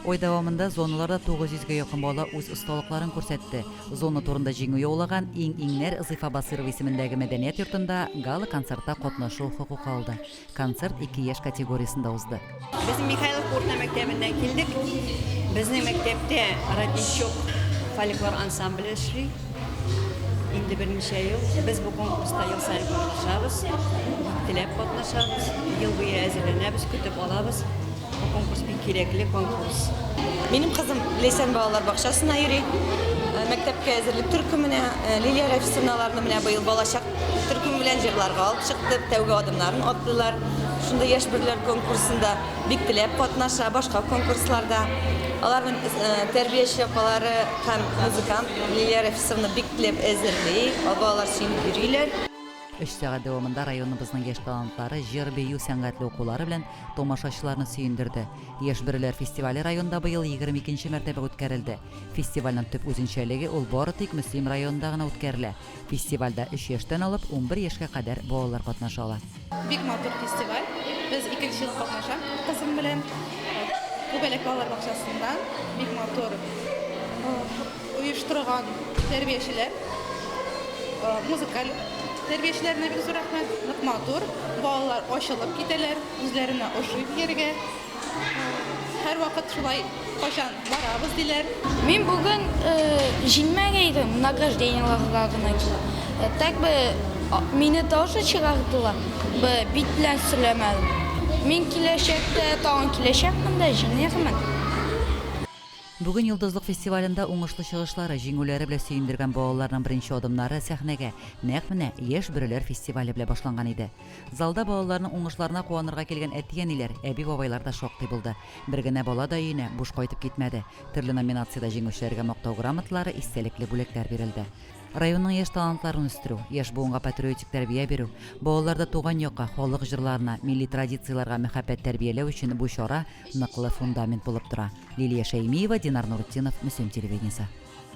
Ой дәвамында зоналарда 900-гә якын бала үз осталыкларын күрсәтте. Зона турында җиңү яулаган иң-иңнәр Зифа Басырова исемендәге мәдәният йортында гала концертта катнашу хокукы алды. Концерт 2 яшь категориясендә узды. Biz Михайлов орта мәктәбеннән килдек. Безнең мәктәптә Радищук фольклор ансамбле эшли. Инде берничә ел без бу конкурста ел саен катнашабыз. Теләп катнашабыз. Ел буе әзерләнәбез, көтеп алабыз. Бу конкурс бик кирәкле конкурс. Минем кызым Лейсән балалар бакчасына йөри. Мәктәпкә әзерлек төркеменә Лилия Рафисовналарны менә быел балачак төркем белән җырларга алып чыкты. Тәүге адымнарын аттылар. Шунда яшь бирләр конкурсында бик теләп катнаша, башка конкурсларда. Аларның тәрбияче апалары һәм музыкант Лилия Рафисовна бик теләп әзерли. Балалар сөенеп йөриләр. 3 сәгать дәвамында районыбызның яшь талантлары җыр бию сәнгатьле укулары белән томашачыларны сөендерде. Яшь бирләр фестивале районда быел 22нче мәртәбә үткәрелде. Фестивальнең төп үзенчәлеге ул бары тик Мөслим районында гына үткәрелә. Фестивальдә 3 яшьтән алып 11 яшькә кадәр балалар катнаша ала. Бик матур фестиваль. Без 2нче ел катнашам кызым белән. Күбәләк балалар бакчасында бик матур оештырган тәрбиячеләр, музыкаль тәрбиячеләренә бик зур рәхмәт. Нык матур. Балалар ачылып китәләр, үзләренә ошый биргә. Һәрвакыт шулай кайчан барабыз диләр. Мин бүген җиңмәгәйдем награждениеларга гына. Так мине тоже чыгардылар. Бит белән сөйләмәдем. Мин киләчәктә тагын киләчәкмен дә җиңәрмен. Бүген Йолдызлык фестивалендә уңышлы чыгышлары, җиңүләре белән сөендергән балаларның беренче адымнары сәхнәгә нәкъ менә яшь бирләр фестивале белән башланган иде. Залда балаларның уңышларына куанырга килгән әти-әниләр, әби-бабайлар да шактый булды. Бер генә бала да өенә буш кайтып китмәде. Төрле номинациядә җиңүчеләргә мактау грамоталары, истәлекле бүләкләр бирелде. Районның яшь талантларын үстерү, яшь буынга патриотик тәрбия бирү, балаларда туган якка, халык җырларына, милли традицияләргә мәхәббәт тәрбияләү өчен бу чара ныклы фундамент булып тора. Лилия Шәймиева, Динар Нурутдинов, Мөслим телевидениесе.